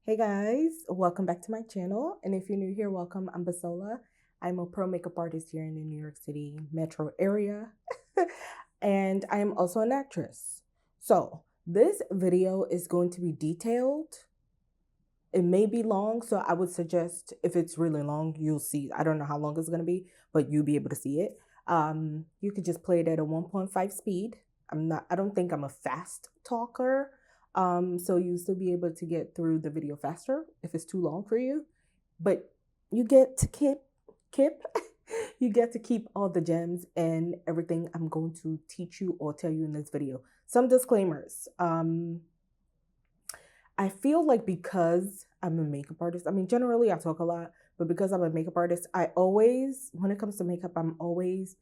Hey guys, welcome back to my channel. And if you're new here, welcome. I'm Bisola. I'm a pro makeup artist here in the New York City metro area. And I am also an actress. So this video is going to be detailed. It may be long, so I would suggest if it's really long, you'll see. I don't know how long it's going to be, but you'll be able to see it. You could just play it at a 1.5 speed. I don't think I'm a fast talker. So you still be able to get through the video faster if it's too long for you. But you get to keep you get to keep all the gems and everything I'm going to teach you or tell you in this video. Some disclaimers. I feel like because I'm a makeup artist, I mean, generally I talk a lot, but because I'm a makeup artist, I always, when it comes to makeup, I'm always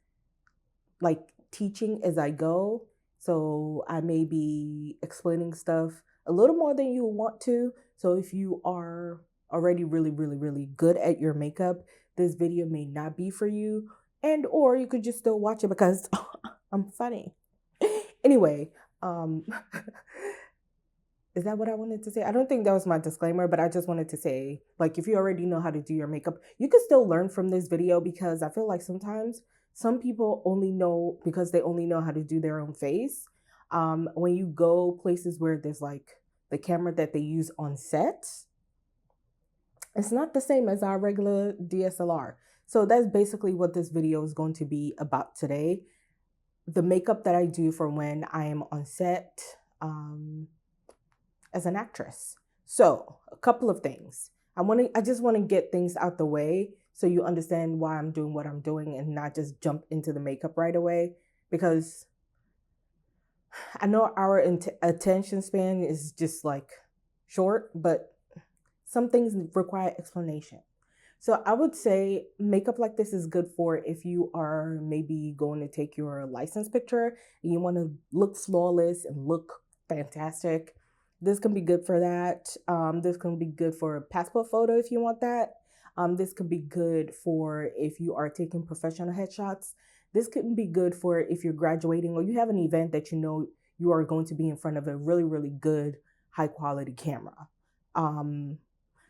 like teaching as I go. So I may be explaining stuff a little more than you want to. So if you are already really good at your makeup, this video may not be for you. And or you could just still watch it because I'm funny. Anyway, is that what I wanted to say? I don't think that was my disclaimer, but I just wanted to say, like, if you already know how to do your makeup, you can still learn from this video because I feel like sometimes some people only know because they only know how to do their own face. When you go places where there's like the camera that they use on set, it's not the same as our regular DSLR. So that's basically what this video is going to be about today. The makeup that I do for when I am on set. As an actress. So a couple of things. I just want to get things out the way so you understand why I'm doing what I'm doing and not just jump into the makeup right away, because I know our attention span is just like short, but some things require explanation. So I would say makeup like this is good for if you are maybe going to take your license picture and you want to look flawless and look fantastic. This can be good for that. This can be good for a passport photo if you want that. This could be good for if you are taking professional headshots. This could be good for if you're graduating or you have an event that you know you are going to be in front of a really good high quality camera.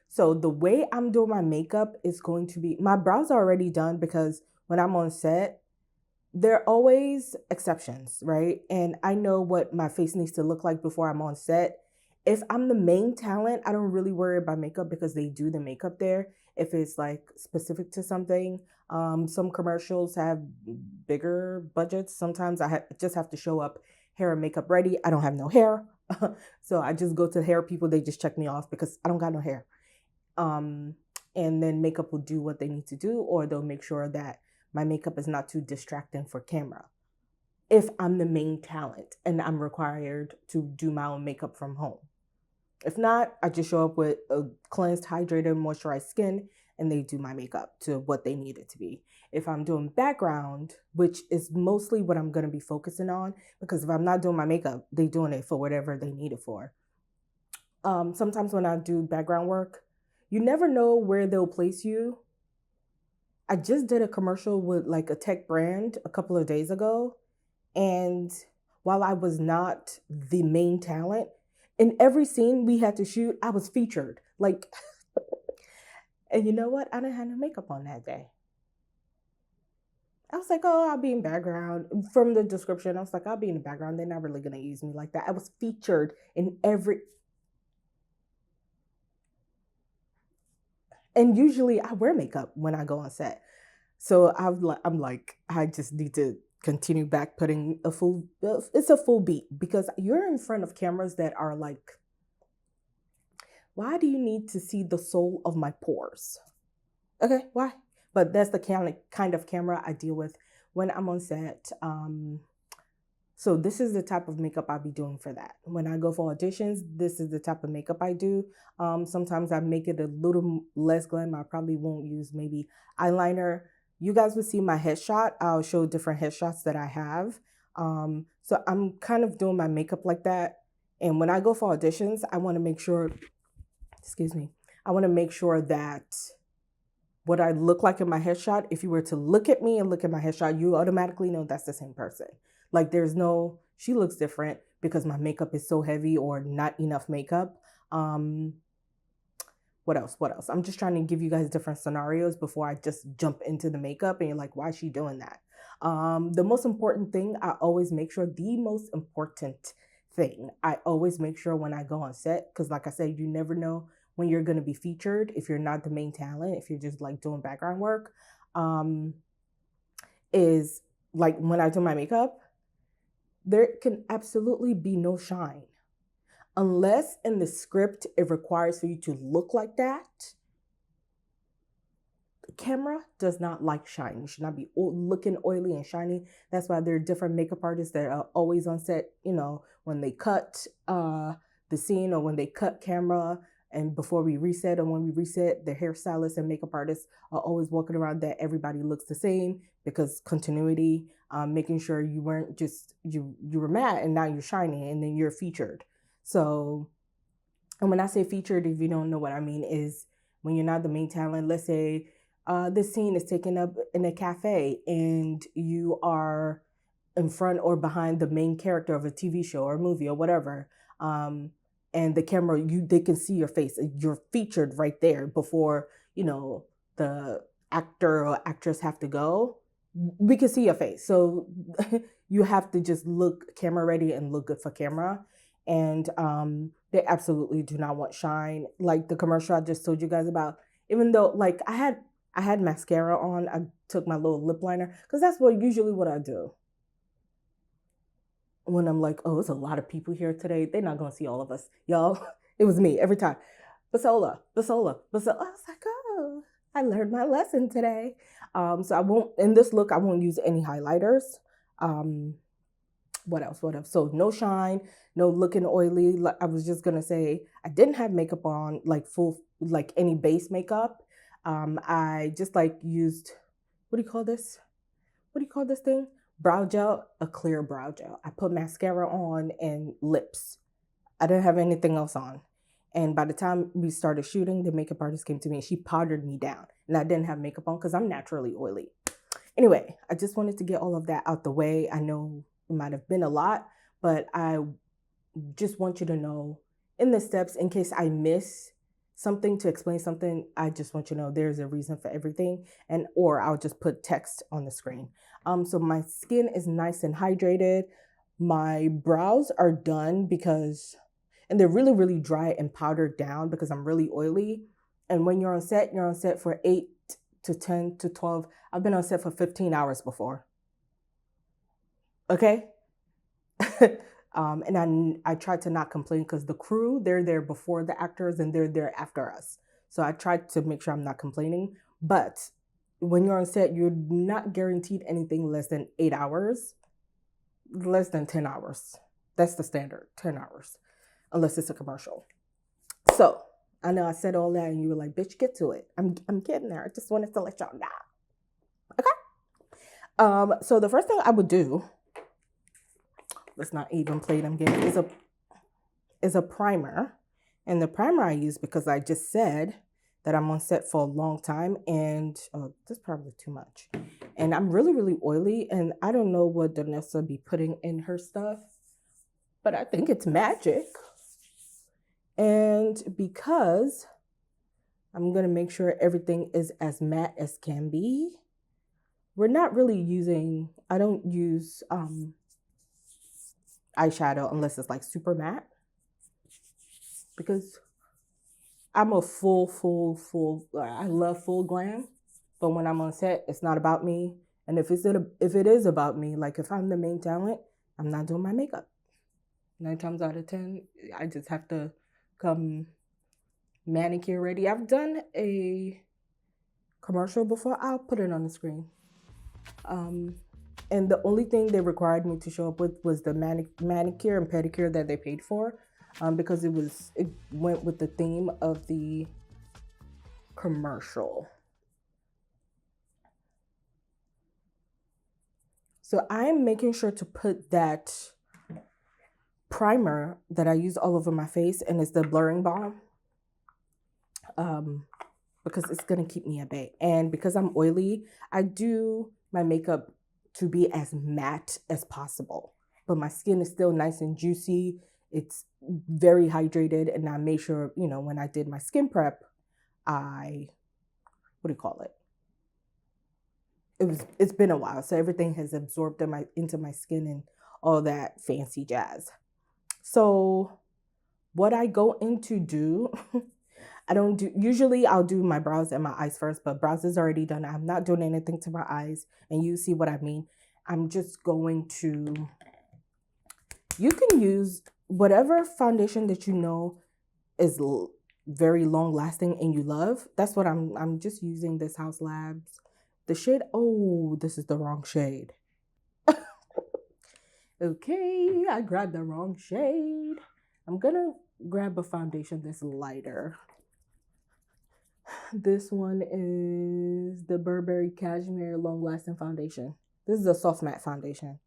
So the way I'm doing my makeup is going to be, my brows are already done because when I'm on set, there are always exceptions, right? And I know what my face needs to look like before I'm on set. If I'm the main talent, I don't really worry about makeup because they do the makeup there. If it's like specific to something, some commercials have bigger budgets. Sometimes just have to show up hair and makeup ready. I don't have no hair. So I just go to hair people. They just check me off because I don't got no hair. And then makeup will do what they need to do, or they'll make sure that my makeup is not too distracting for camera. If I'm the main talent and I'm required to do my own makeup from home. If not, I just show up with a cleansed, hydrated, moisturized skin and they do my makeup to what they need it to be. If I'm doing background, which is mostly what I'm going to be focusing on, because if I'm not doing my makeup, they're doing it for whatever they need it for. Sometimes when I do background work, you never know where they'll place you. I just did a commercial with like a tech brand a couple of days ago. And while I was not the main talent, in every scene we had to shoot, I was featured. Like, and you know what? I didn't have no makeup on that day. I was like, oh, I'll be in background. From the description, I was like, I'll be in the background. They're not really going to use me like that. I was featured in every. And usually I wear makeup when I go on set. So I'm like, I just need to continue back putting it's a full beat because you're in front of cameras that are like, why do you need to see the soul of my pores? Okay, why? But that's the kind of camera I deal with when I'm on set. So this is the type of makeup I'll be doing for that. When I go for auditions, this is the type of makeup I do. Sometimes I make it a little less glam. I probably won't use maybe eyeliner. You guys will see my headshot. I'll show different headshots that I have. So I'm kind of doing my makeup like that. And when I go for auditions, I want to make sure, I want to make sure that what I look like in my headshot, if you were to look at me and look at my headshot, you automatically know that's the same person. Like there's no, she looks different because my makeup is so heavy or not enough makeup. What else? What else? I'm just trying to give you guys different scenarios before I just jump into the makeup and you're like, why is she doing that? The most important thing, I always make sure, the most important thing, I always make sure when I go on set, because like I said, you never know when you're going to be featured if you're not the main talent, if you're just like doing background work, is like when I do my makeup, there can absolutely be no shine. Unless in the script it requires for you to look like that, the camera does not like shine. You should not be looking oily and shiny. That's why there are different makeup artists that are always on set, you know, when they cut the scene or when they cut camera and before we reset, and when we reset, the hairstylists and makeup artists are always walking around that everybody looks the same, because continuity, making sure you weren't just, you were matte and now you're shiny and then you're featured. So, and when I say featured, if you don't know what I mean, is when you're not the main talent. Let's say this scene is taken up in a cafe and you are in front or behind the main character of a TV show or movie or whatever. And the camera, they can see your face. You're featured right there before, you know, the actor or actress have to go. We can see your face. So you have to just look camera ready and look good for camera. And they absolutely do not want shine. Like the commercial I just told you guys about, even though like I had mascara on, I took my little lip liner, because that's usually what I do. When I'm like, oh, it's a lot of people here today, they're not gonna see all of us, y'all. It was me every time. Bisola. I was like, oh, I learned my lesson today. So I won't, in this look, I won't use any highlighters. What else? So no shine, no looking oily. Like I was just gonna say, I didn't have makeup on, like full, like any base makeup. I just like used, what do you call this? What do you call this thing? Brow gel, a clear brow gel. I put mascara on and lips. I didn't have anything else on. And by the time we started shooting, the makeup artist came to me and she powdered me down. And I didn't have makeup on because I'm naturally oily. Anyway, I just wanted to get all of that out the way. I know it might have been a lot, but I just want you to know in the steps, in case I miss something to explain something, I just want you to know there's a reason for everything, and or I'll just put text on the screen. So my skin is nice and hydrated. My brows are done because, and they're really, really dry and powdered down because I'm really oily. And when you're on set for 8 to 10 to 12. I've been on set for 15 hours before. Okay? And I tried to not complain because the crew, they're there before the actors and they're there after us. So I tried to make sure I'm not complaining. But when you're on set, you're not guaranteed anything less than 8 hours, less than 10 hours. That's the standard, 10 hours, unless it's a commercial. So I know I said all that and you were like, bitch, get to it. I'm getting there. I just wanted to let y'all know. Okay? So the first thing I would do, let's not even play them games, is a primer. And the primer I use because I just said that I'm on set for a long time and this is probably too much. And I'm really, really oily and I don't know what Danessa be putting in her stuff, but I think it's magic. And because I'm going to make sure everything is as matte as can be, we're not really using, I don't use eyeshadow unless it's like super matte, because I'm a full, I love full glam, but when I'm on set, it's not about me. And if it is about me, like if I'm the main talent, I'm not doing my makeup. 9 times out of 10, I just have to come manicure ready. I've done a commercial before. I'll put it on the screen. And the only thing they required me to show up with was the manicure and pedicure that they paid for, because it went with the theme of the commercial. So I'm making sure to put that primer that I use all over my face, and it's the blurring balm, because it's gonna keep me at bay. And because I'm oily, I do my makeup to be as matte as possible, but my skin is still nice and juicy. It's very hydrated, and I made sure, when I did my skin prep, what do you call it? It's been a while, so everything has absorbed into my skin and all that fancy jazz. So what I go in to do, I don't do, usually I'll do my brows and my eyes first, but brows is already done. I'm not doing anything to my eyes, and you see what I mean. I'm just going to, you can use whatever foundation that you know is very long lasting and you love. That's what I'm just using this House Labs. The shade, oh, this is the wrong shade. Okay, I grabbed the wrong shade. I'm gonna grab a foundation that's lighter. This one is the Burberry Cashmere Long Lasting Foundation. This is a soft matte foundation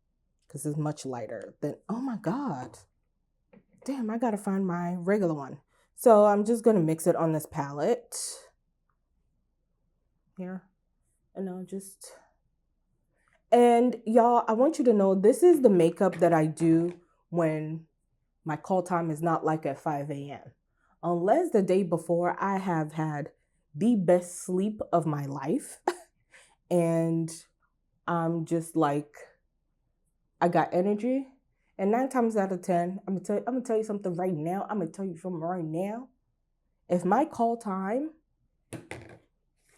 because it's much lighter than, oh my God. Damn, I gotta find my regular one. So I'm just gonna mix it on this palette. Here. And I'll just, and y'all, I want you to know this is the makeup that I do when my call time is not like at 5 a.m. Unless the day before I have had the best sleep of my life and I'm just like, I got energy. And 9 times out of 10, I'm gonna tell you something right now. I'm gonna tell you something right now. If my call time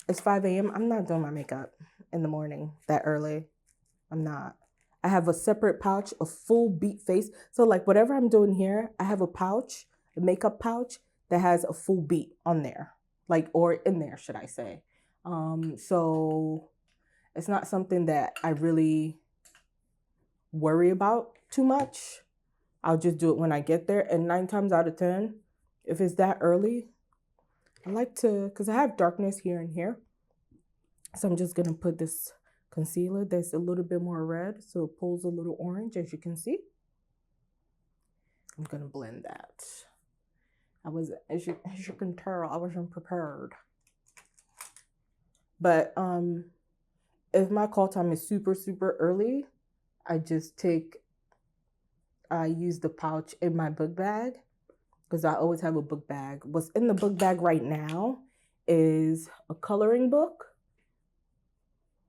is 5 a.m., I'm not doing my makeup in the morning that early. I'm not. I have a separate pouch, a full beat face. So like whatever I'm doing here, I have a pouch, a makeup pouch that has a full beat on there, like, or in there, should I say. So it's not something that I really worry about too much. I'll just do it when I get there. And 9 times out of 10, if it's that early, I like to, because I have darkness here and here. So I'm just going to put this concealer that's a little bit more red, so it pulls a little orange, as you can see. I'm going to blend that. As you can tell, I wasn't prepared. But if my call time is super, super early, I use the pouch in my book bag because I always have a book bag. What's in the book bag right now is a coloring book,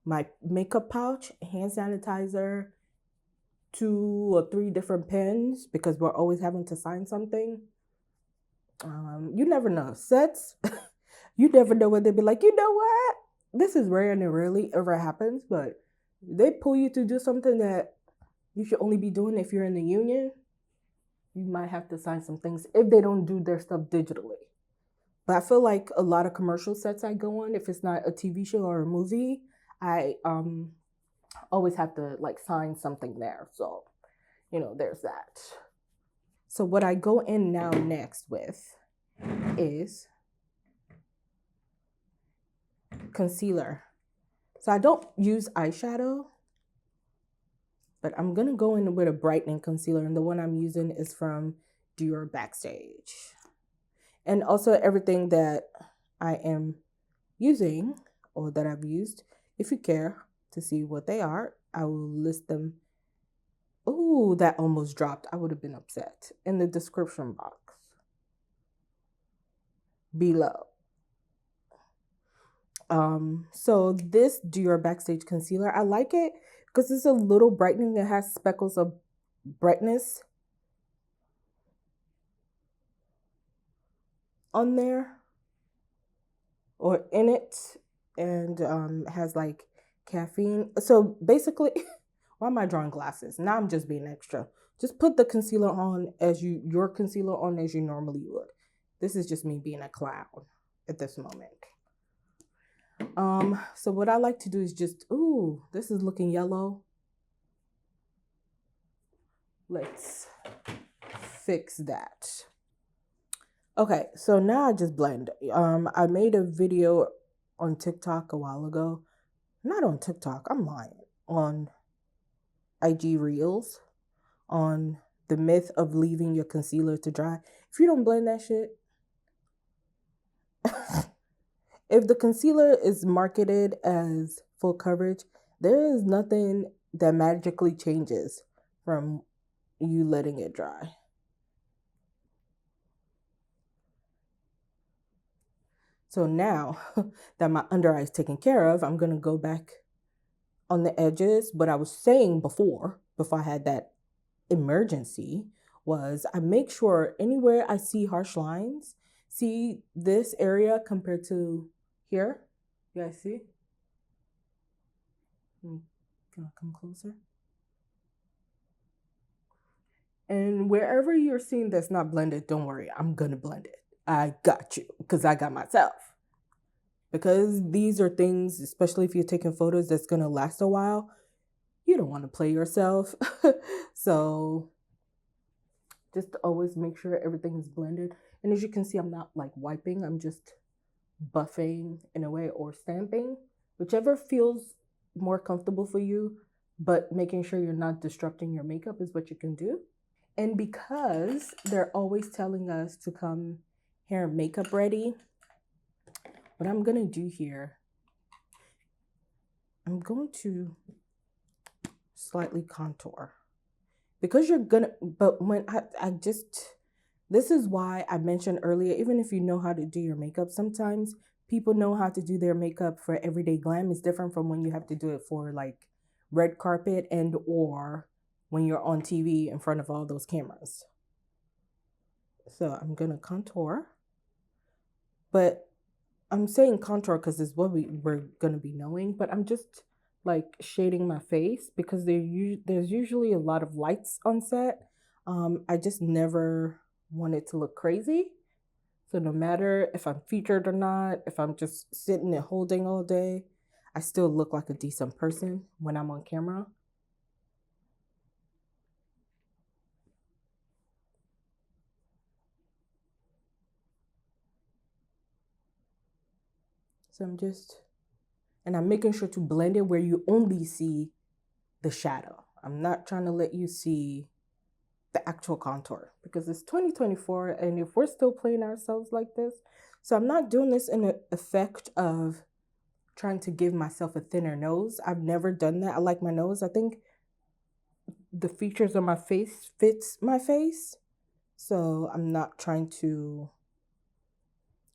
my makeup pouch, hand sanitizer, 2 or 3 different pens because we're always having to sign something. You never know. Sets, you never know when they'll be like, you know what? This is rare and it rarely ever happens, but they pull you to do something that you should only be doing if you're in the union. You might have to sign some things if they don't do their stuff digitally. But I feel like a lot of commercial sets I go on, if it's not a TV show or a movie, I always have to like sign something there. So, you know, there's that. So what I go in now next with is concealer. So I don't use eyeshadow, but I'm going to go in with a brightening concealer. And the one I'm using is from Dior Backstage. And also everything that I am using or that I've used, if you care to see what they are, I will list them. Oh, that almost dropped. I would have been upset. In the description box below. So this Dior Backstage concealer, I like it because it's a little brightening. It has speckles of brightness on there or in it, and has like caffeine. So basically, why am I drawing glasses? Now I'm just being extra. Just put the concealer on as your concealer on as you normally would. This is just me being a clown at this moment. So what I like to do is just, ooh, this is looking yellow. Let's fix that. Okay, so now I just blend. I made a video on TikTok a while ago. Not on TikTok, I'm lying. On IG Reels, on the myth of leaving your concealer to dry. If you don't blend that shit, if the concealer is marketed as full coverage, there is nothing that magically changes from you letting it dry. So now that my under eye is taken care of, I'm going to go back on the edges. What I was saying before I had that emergency, was I make sure anywhere I see harsh lines, see this area compared to here. You guys see? Can I come closer? And wherever you're seeing that's not blended, don't worry, I'm gonna blend it. I got you, because I got myself. Because these are things, especially if you're taking photos, that's gonna last a while. You don't want to play yourself. So just always make sure everything is blended. And as you can see, I'm not like wiping, I'm just buffing in a way, or stamping, whichever feels more comfortable for you, but making sure you're not disrupting your makeup is what you can do. And because they're always telling us to come hair and makeup ready, what I'm gonna do here, I'm going to slightly contour, because you're gonna, but when I just, this is why I mentioned earlier, even if you know how to do your makeup, sometimes people know how to do their makeup for everyday glam is different from when you have to do it for like red carpet and or when you're on TV in front of all those cameras. So I'm gonna contour, but I'm saying contour because it's what we're gonna be knowing, but I'm just like shading my face because there's usually a lot of lights on set. I just never want it to look crazy. So no matter if I'm featured or not, if I'm just sitting and holding all day, I still look like a decent person when I'm on camera. So I'm making sure to blend it where you only see the shadow. I'm not trying to let you see the actual contour because it's 2024, and if we're still playing ourselves like this, so I'm not doing this in the effect of trying to give myself a thinner nose. I've never done that. I like my nose. I think the features on my face fits my face, so I'm not trying to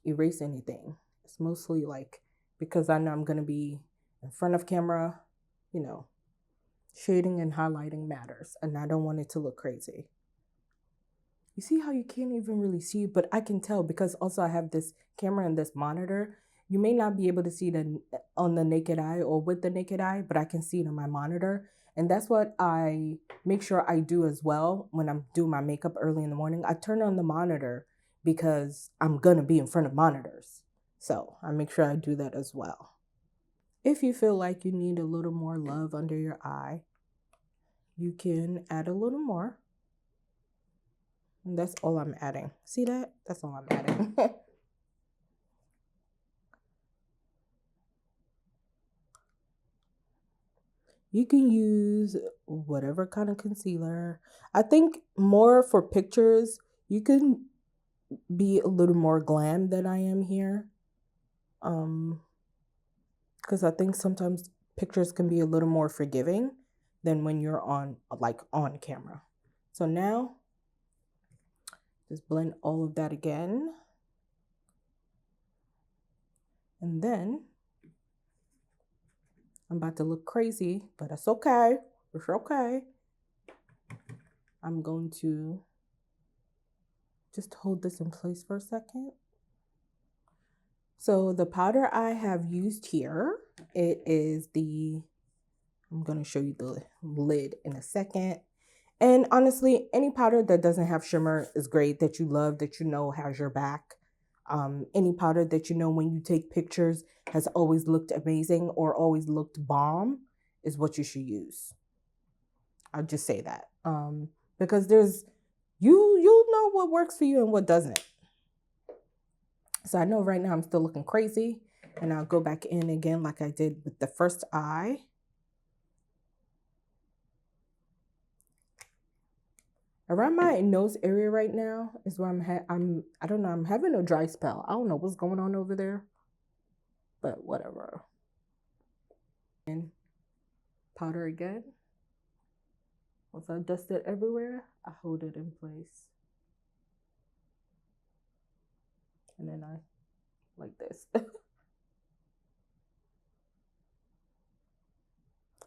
erase anything. It's mostly like because I know I'm going to be in front of camera, you know, shading and highlighting matters, and I don't want it to look crazy. You see how you can't even really see, but I can tell because also I have this camera and this monitor. You may not be able to see it on the naked eye or with the naked eye, but I can see it on my monitor. And that's what I make sure I do as well when I'm doing my makeup early in the morning. I turn on the monitor because I'm gonna be in front of monitors. So I make sure I do that as well. If you feel like you need a little more love under your eye, you can add a little more. And that's all I'm adding. See that? That's all I'm adding. You can use whatever kind of concealer. I think more for pictures, you can be a little more glam than I am here. Because I think sometimes pictures can be a little more forgiving than when you're on camera. So now, just blend all of that again. And then I'm about to look crazy, but it's okay. It's okay. I'm going to just hold this in place for a second. So the powder I have used here, it is I'm going to show you the lid in a second. And honestly, any powder that doesn't have shimmer is great, that you love, that you know has your back. Any powder that you know when you take pictures has always looked amazing or always looked bomb is what you should use. I'll just say that. Because you'll know what works for you and what doesn't. So I know right now I'm still looking crazy, and I'll go back in again like I did with the first eye. Around my nose area right now is where I don't know, I'm having a dry spell. I don't know what's going on over there, but whatever. And powder again. Once I dust it everywhere, I hold it in place. And then I like this.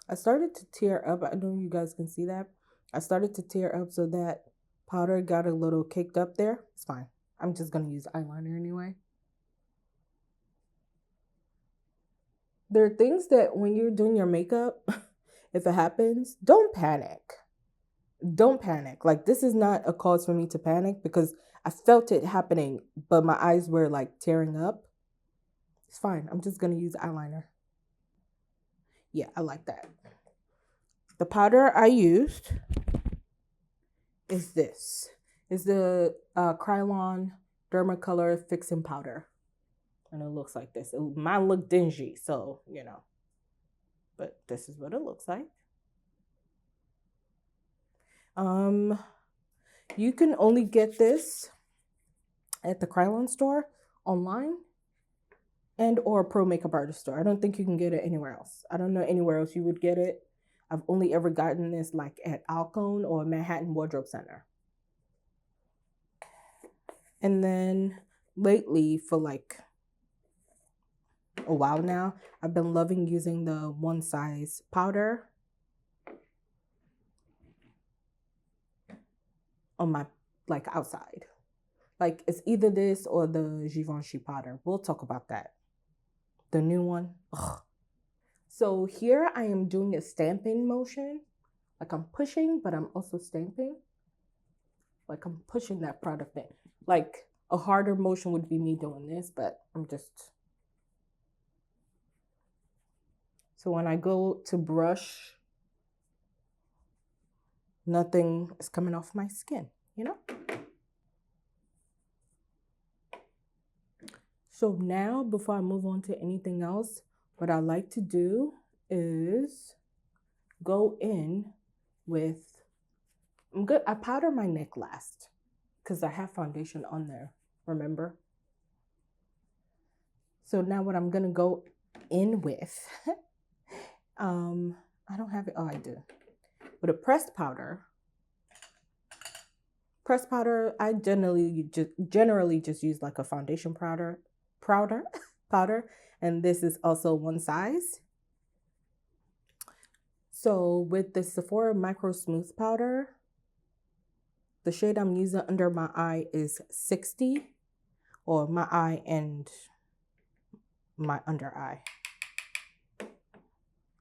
I started to tear up. I don't know if you guys can see that. I started to tear up so that powder got a little caked up there. It's fine. I'm just going to use eyeliner anyway. There are things that when you're doing your makeup, if it happens, don't panic. Don't panic. Like, this is not a cause for me to panic because I felt it happening, but my eyes were like tearing up. It's fine. I'm just going to use eyeliner. Yeah, I like that. The powder I used is this. Is the Krylon Dermacolor Fixing Powder. And it looks like this. It might look dingy, so, you know. But this is what it looks like. You can only get this at the Krylon store online and or Pro Makeup Artist store. I don't think you can get it anywhere else. I don't know anywhere else you would get it. I've only ever gotten this like at Alcone or Manhattan Wardrobe Center. And then lately, for like a while now, I've been loving using the One Size powder on my like outside. Like, it's either this or the Givenchy powder. We'll talk about that. The new one. Ugh. So here I am doing a stamping motion. Like, I'm pushing, but I'm also stamping. Like, I'm pushing that product in. Like, a harder motion would be me doing this, but I'm just... So when I go to brush, nothing is coming off my skin, you know? So now, before I move on to anything else, what I like to do is go in with, I powder my neck last because I have foundation on there, remember? So now what I'm gonna go in with, I don't have it, oh I do. With a pressed powder, I generally just use like a foundation powder, and this is also One Size. So with the Sephora Micro Smooth Powder, the shade I'm using under my eye is 60, or my eye and my under eye,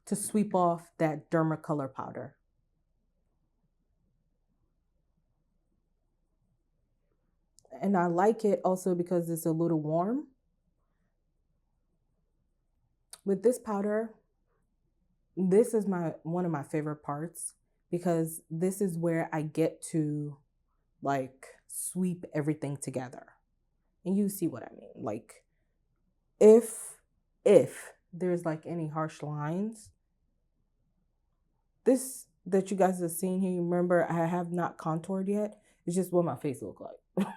to sweep off that Dermacolor powder. And I like it also because it's a little warm. With this powder, this is one of my favorite parts because this is where I get to like sweep everything together. And you see what I mean. Like, if there's like any harsh lines, this that you guys have seen here, remember I have not contoured yet. It's just what my face looks like.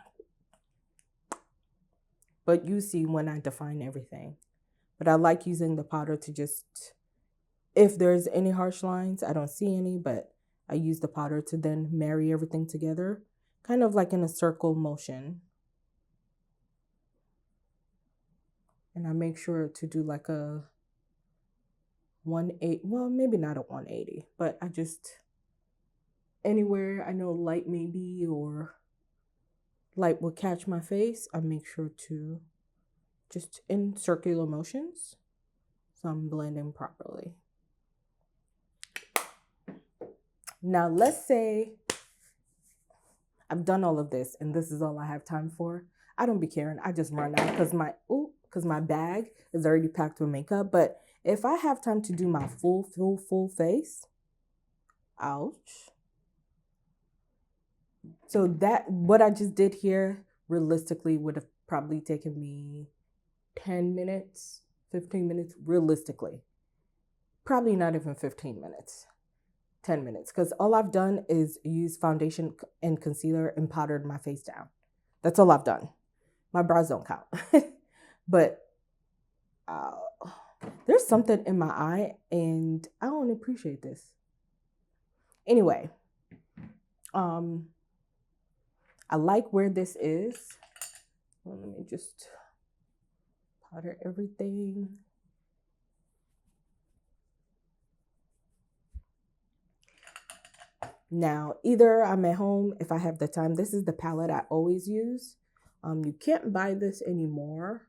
But you see when I define everything. But I like using the powder to just, if there's any harsh lines, I don't see any, but I use the powder to then marry everything together, kind of like in a circle motion. And I make sure to do like a 180, well, maybe not a 180, but I just, anywhere I know light maybe or light will catch my face, I make sure to just in circular motions, so I'm blending properly. Now let's say I've done all of this and this is all I have time for. I don't be caring. I just run out because my bag is already packed with makeup. But if I have time to do my full face, ouch. So that, what I just did here, realistically would have probably taken me 10 minutes, 15 minutes, realistically. Probably not even 15 minutes, 10 minutes. Because all I've done is use foundation and concealer and powdered my face down. That's all I've done. My brows don't count. But there's something in my eye and I don't appreciate this. Anyway, I like where this is. Well, let me just Powder everything. Now, either I'm at home if I have the time. This is the palette I always use. You can't buy this anymore.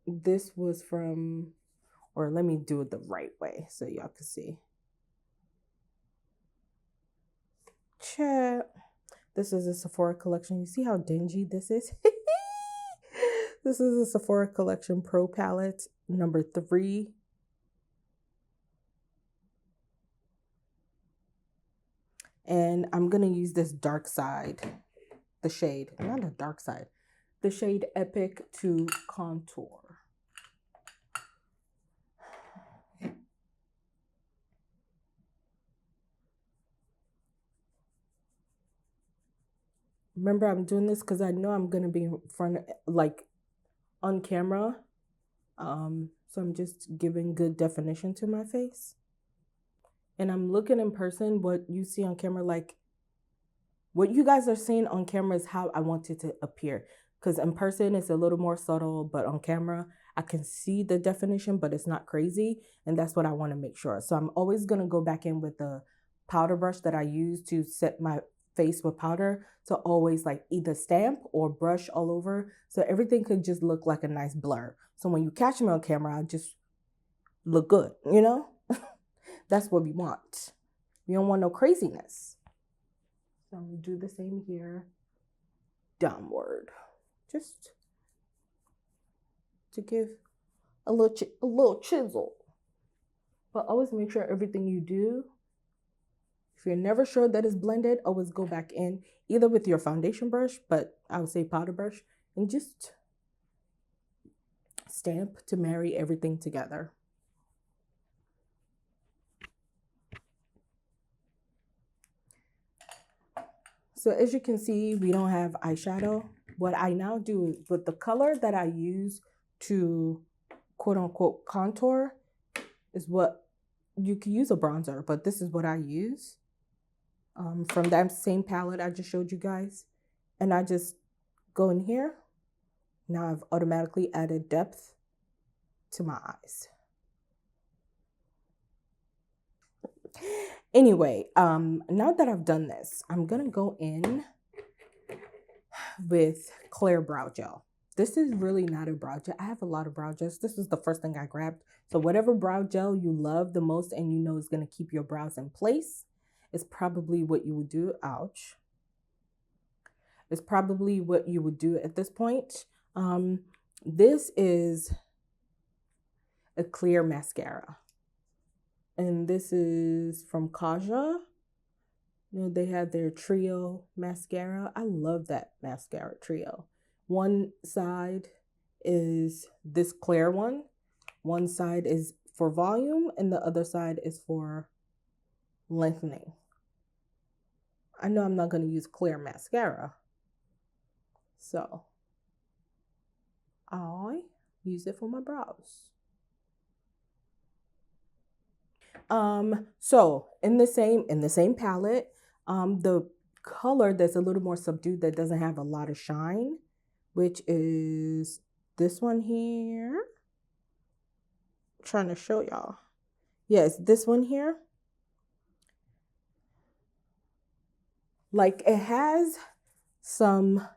This was from, or let me do it the right way so y'all can see. Chat. This is a Sephora collection. You see how dingy this is? This is a Sephora collection Pro palette number 3. And I'm going to use this dark side, the shade, not the dark side, the shade Epic to contour. Remember, I'm doing this because I know I'm going to be in front, like on camera. So I'm just giving good definition to my face. And I'm looking in person, what you see on camera, like what you guys are seeing on camera is how I want it to appear. Because in person, it's a little more subtle, but on camera, I can see the definition, but it's not crazy. And that's what I want to make sure. So I'm always going to go back in with the powder brush that I use to set my face with powder to always like either stamp or brush all over. So everything could just look like a nice blur. So when you catch me on camera, I just look good, you know? That's what we want. We don't want no craziness. So I'm going to do the same here. Downward. Just to give a little chisel. But always make sure everything you do, if you're never sure that it's blended, always go back in either with your foundation brush, but I would say powder brush, and just stamp to marry everything together. So as you can see, we don't have eyeshadow. What I now do is with the color that I use to quote unquote contour is what you can use a bronzer, but this is what I use from that same palette I just showed you guys. And I just go in here. Now I've automatically added depth to my eyes. Anyway, now that I've done this, I'm gonna go in with clear brow gel. This is really not a brow gel. I have a lot of brow gels. This was the first thing I grabbed. So whatever brow gel you love the most and you know is gonna keep your brows in place is probably what you would do. Ouch. It's probably what you would do at this point. This is a clear mascara. And this is from Kaja. You know, they had their trio mascara. I love that mascara trio. One side is this clear one. One side is for volume and the other side is for lengthening. I know I'm not going to use clear mascara. So I use it for my brows. So in the same palette, the color that's a little more subdued that doesn't have a lot of shine, which is this one here. I'm trying to show y'all. Yes, this one here. Like it has some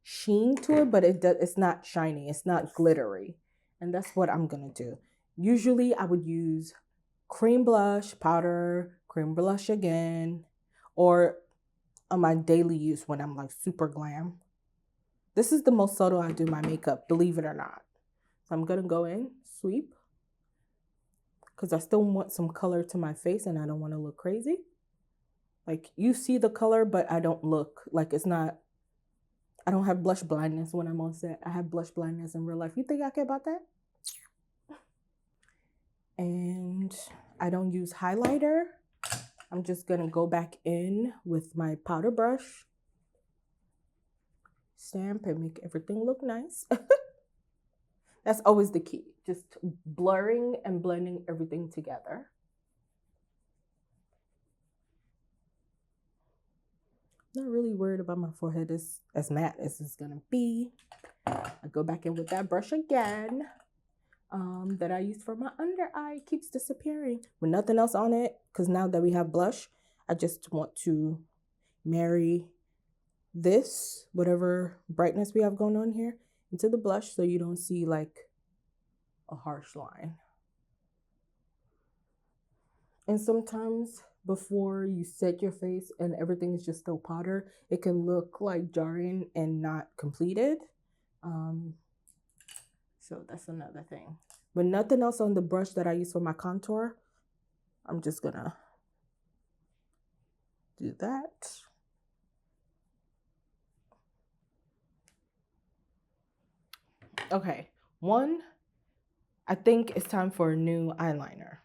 sheen to it, but it's not shiny. It's not glittery. And that's what I'm going to do. Usually I would use cream blush, powder, cream blush again, or on my daily use when I'm like super glam. This is the most subtle I do my makeup, believe it or not. So I'm going to go in, sweep, because I still want some color to my face and I don't want to look crazy. Like you see the color, but I don't look like it's not, I don't have blush blindness when I'm on set. I have blush blindness in real life. You think I care about that? And I don't use highlighter. I'm just going to go back in with my powder brush, stamp, and make everything look nice. That's always the key, just blurring and blending everything together. Not really worried about my forehead as matte as it's going to be. I go back in with that brush again. That I used for my under eye. It keeps disappearing with nothing else on it, because now that we have blush, I just want to marry this, whatever brightness we have going on here, into the blush so you don't see like a harsh line. And sometimes before you set your face and everything is just still powder, it can look like jarring and not completed. So that's another thing. With nothing else on the brush that I use for my contour, I'm just gonna do that. Okay, I think it's time for a new eyeliner,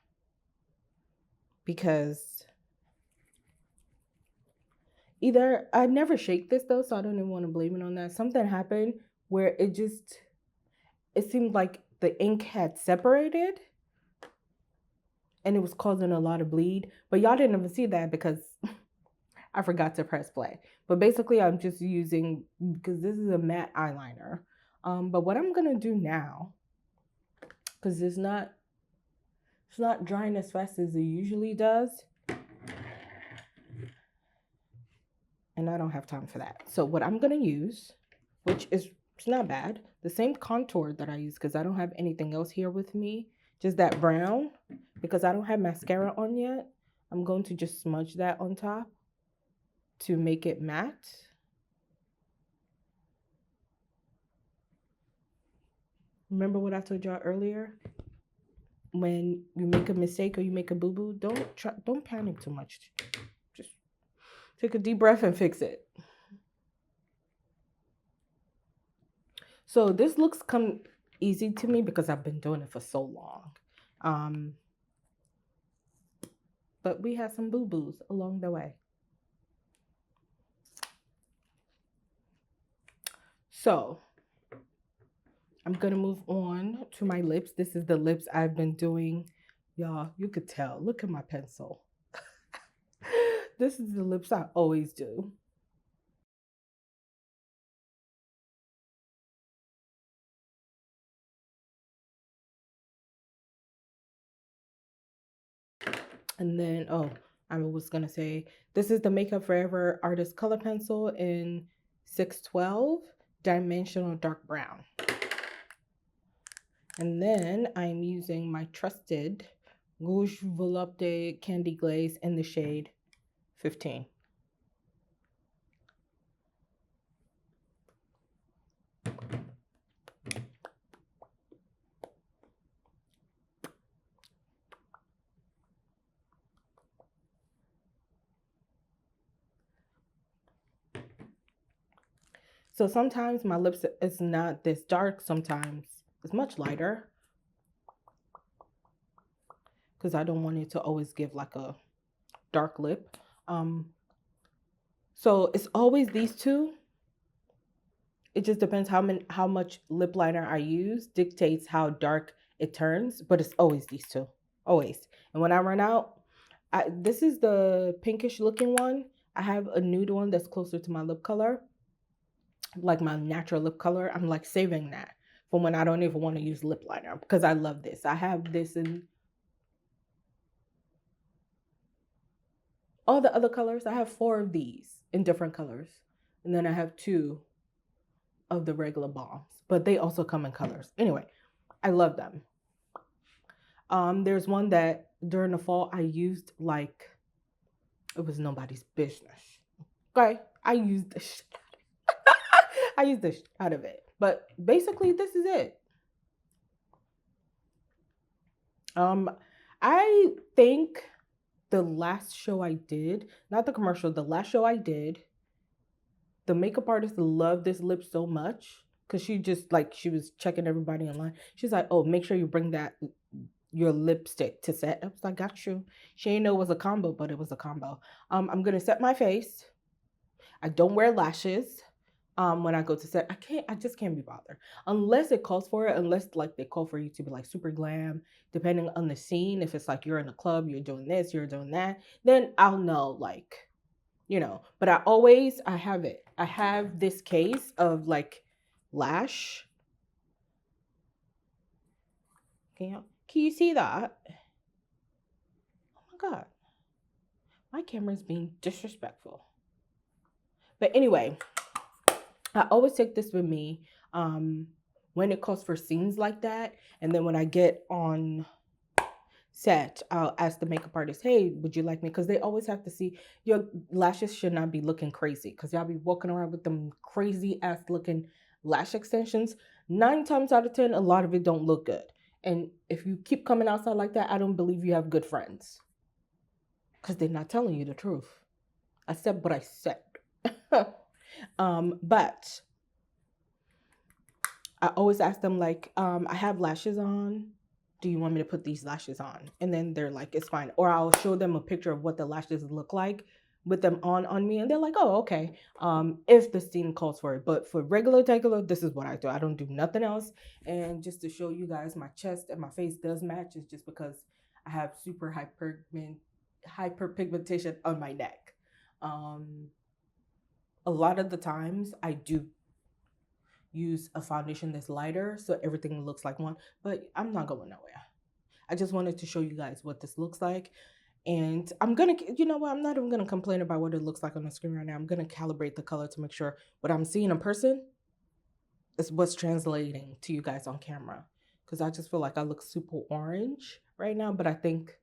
because either I never shake this though, so I don't even want to blame it on that. Something happened where it seemed like the ink had separated and it was causing a lot of bleed, but y'all didn't even see that because I forgot to press play. But basically I'm just using, because this is a matte eyeliner. But what I'm gonna do now, because it's not drying as fast as it usually does, and I don't have time for that. So what I'm gonna use, which is, it's not bad, the same contour that I use, because I don't have anything else here with me, just that brown, because I don't have mascara on yet. I'm going to just smudge that on top to make it matte. Remember what I told y'all earlier? When you make a mistake or you make a boo-boo, don't panic too much. Just take a deep breath and fix it. So this looks come easy to me because I've been doing it for so long. But we had some boo-boos along the way. So I'm gonna move on to my lips. This is the lips I've been doing. Y'all, you could tell. Look at my pencil. This is the lips I always do. And then, I was gonna say, this is the Makeup Forever Artist Color Pencil in 612 Dimensional Dark Brown. And then I'm using my trusted Rouge Volupté Candy Glaze in the shade 15. So sometimes my lips is not this dark, sometimes it's much lighter, because I don't want it to always give like a dark lip. So it's always these two. It just depends how much lip liner I use dictates how dark it turns, but it's always these two, always. And when I run out, this is the pinkish looking one. I have a nude one that's closer to my lip color, like my natural lip color. I'm like saving that for when I don't even want to use lip liner, because I love this. I have this in all the other colors. I have 4 of these in different colors, and then I have 2 of the regular balms, but they also come in colors. Anyway, I love them. There's one that during the fall I used like it was nobody's business. Okay, I used the shit I used the shit out of it. But basically this is it. I think the last show I did, not the commercial, the last show I did, the makeup artist loved this lip so much, because she just like, she was checking everybody online. She's like, oh, make sure you bring that your lipstick to set. I was like, got you. She didn't know it was a combo, but it was a combo. I'm gonna set my face. I don't wear lashes when I go to set. I just can't be bothered unless it calls for it, unless like they call for you to be like super glam, depending on the scene. If it's like you're in a club, you're doing this, you're doing that, then I'll know, like, you know. But I have this case of like lash. Can you see that? Oh my God. My camera's being disrespectful. But anyway, I always take this with me when it calls for scenes like that. And then when I get on set, I'll ask the makeup artist, hey, would you like me? Because they always have to see your lashes should not be looking crazy. Because y'all be walking around with them crazy ass looking lash extensions. 9 times out of 10, a lot of it don't look good. And if you keep coming outside like that, I don't believe you have good friends. Because they're not telling you the truth. I said what I said. But I always ask them, like, I have lashes on. Do you want me to put these lashes on? And then they're like, it's fine. Or I'll show them a picture of what the lashes look like with them on me. And they're like, oh, okay. If the scene calls for it. But for regular, this is what I do. I don't do nothing else. And just to show you guys, my chest and my face does match. It's just because I have super hyperpigmentation on my neck. A lot of the times I do use a foundation that's lighter so everything looks like one, but I'm not going nowhere. I just wanted to show you guys what this looks like. And I'm gonna, you know what, I'm not even gonna complain about what it looks like on the screen right now. I'm gonna calibrate the color to make sure what I'm seeing in person is what's translating to you guys on camera. Because I just feel like I look super orange right now, but I think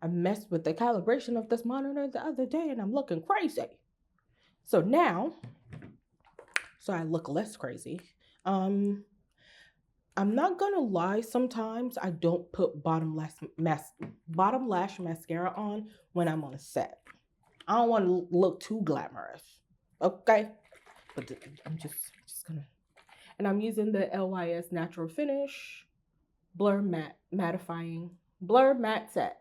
I messed with the calibration of this monitor the other day and I'm looking crazy. So now, so I look less crazy. I'm not gonna lie, sometimes I don't put bottom lash mascara on when I'm on a set. I don't want to look too glamorous, okay? But I'm just gonna, and I'm using the LYS Natural Finish Blur Matte Set.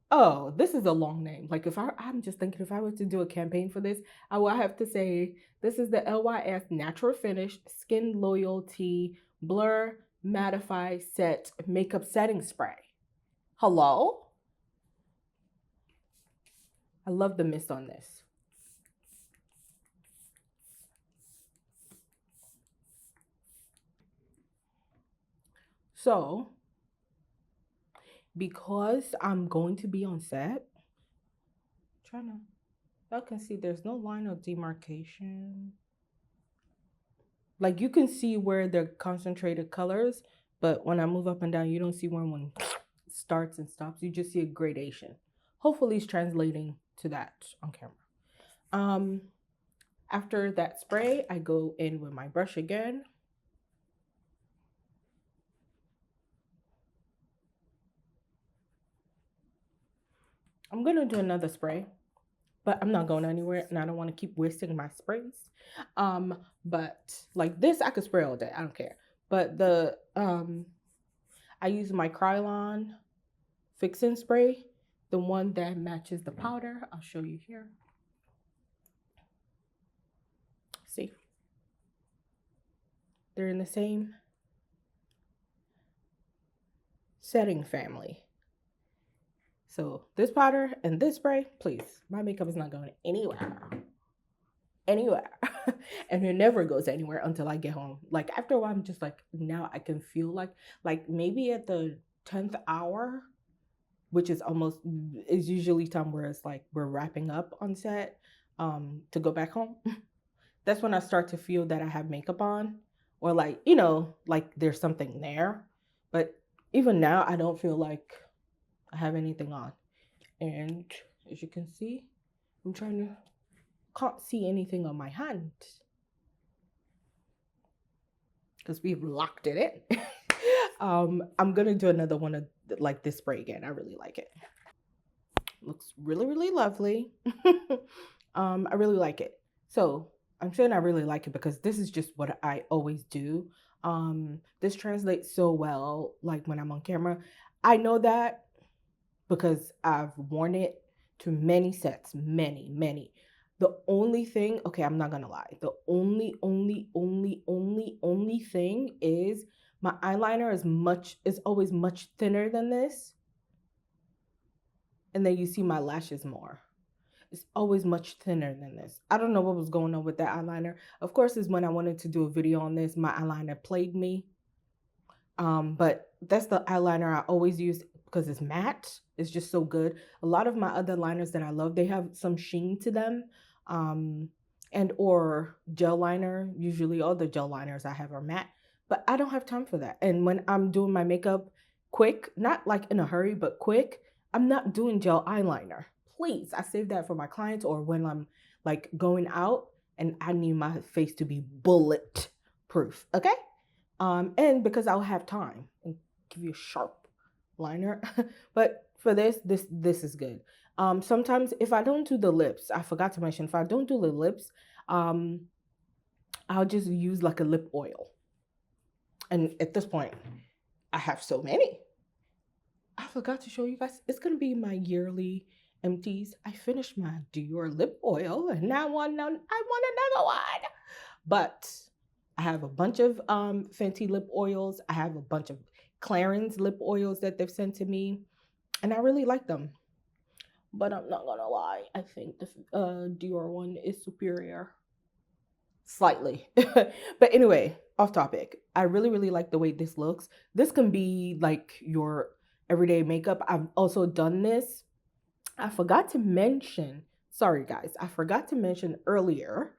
Oh, this is a long name. Like I'm just thinking if I were to do a campaign for this, I would have to say, this is the LYS Natural Finish Skin Loyalty Blur Mattify Set Makeup Setting Spray. Hello? I love the mist on this. So, because I'm going to be on set, y'all can see there's no line of demarcation. Like you can see where they're concentrated colors, but when I move up and down, you don't see where one starts and stops. You just see a gradation. Hopefully it's translating to that on camera. After that spray, I go in with my brush again. I'm gonna do another spray, but I'm not going anywhere and I don't want to keep wasting my sprays. But like this, I could spray all day. I don't care. But the I use my Krylon fixing spray, the one that matches the powder. I'll show you here. See, they're in the same setting family. So this powder and this spray, please, my makeup is not going anywhere. And it never goes anywhere until I get home. Like after a while, I'm just like, now I can feel like maybe at the 10th hour, which is usually time where it's like we're wrapping up on set to go back home. That's when I start to feel that I have makeup on, or like, you know, like there's something there. But even now, I don't feel like I have anything on. And as you can see, can't see anything on my hand because we've locked it in. I'm gonna do another one of like this spray again. I really like it. Looks really, really lovely. I really like it. So I'm saying I really like it because this is just what I always do. This translates so well, like when I'm on camera. I know that because I've worn it to many sets, many. The only thing, okay, I'm not gonna lie. The only thing is my eyeliner is always much thinner than this. And then you see my lashes more. It's always much thinner than this. I don't know what was going on with that eyeliner. Of course, is when I wanted to do a video on this, my eyeliner plagued me. But that's the eyeliner I always use because it's matte. It's just so good. A lot of my other liners that I love, they have some sheen to them. Um, and or gel liner. Usually all the gel liners I have are matte, but I don't have time for that. And when I'm doing my makeup quick, not like in a hurry, but quick, I'm not doing gel eyeliner. Please, I save that for my clients or when I'm like going out and I need my face to be bullet proof. Okay. And because I'll have time and give you a sharp liner. But for this is good. Sometimes if I don't do the lips, I forgot to mention, if I don't do the lips, um, I'll just use like a lip oil. And at this point, I have so many. I forgot to show you guys. It's gonna be my yearly empties. I finished my Dior lip oil, and now I want another one. But I have a bunch of Fenty lip oils. I have a bunch of Clarins lip oils that they've sent to me, and I really like them. But I'm not gonna lie, I think the Dior one is superior. Slightly. But anyway, off topic. I really, really like the way this looks. This can be like your everyday makeup. I've also done this. I forgot to mention, sorry guys, I forgot to mention earlier,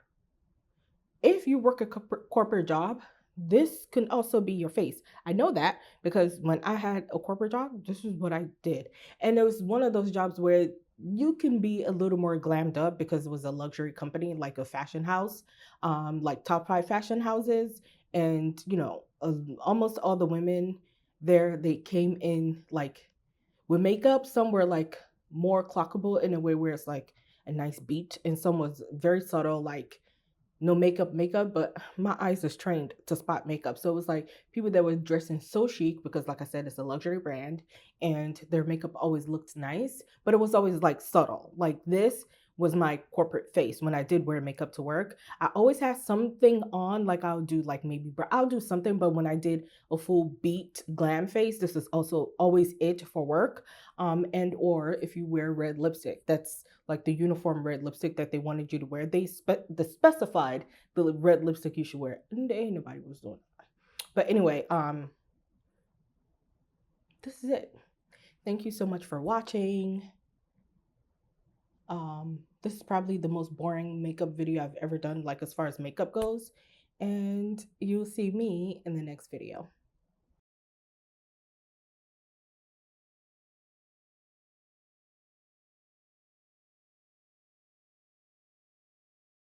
if you work a corporate job, this can also be your face. I know that because when I had a corporate job, this is what I did. And it was one of those jobs where you can be a little more glammed up because it was a luxury company, like a fashion house, like top 5 fashion houses. And, almost all the women there, they came in like with makeup. Some were like more clockable in a way where it's like a nice beat, and some was very subtle, like no makeup, but my eyes is trained to spot makeup. So it was like people that were dressing so chic because like I said, it's a luxury brand and their makeup always looked nice, but it was always like subtle. Like this was my corporate face when I did wear makeup to work. I always had something on, like I'll do like maybe I'll do something, but when I did a full beat glam face, this is also always it for work. And or if you wear red lipstick, that's like the uniform red lipstick that they wanted you to wear. They specified the red lipstick you should wear, and ain't nobody was doing that. But anyway, this is it. Thank you so much for watching. This is probably the most boring makeup video I've ever done, like as far as makeup goes, and you'll see me in the next video.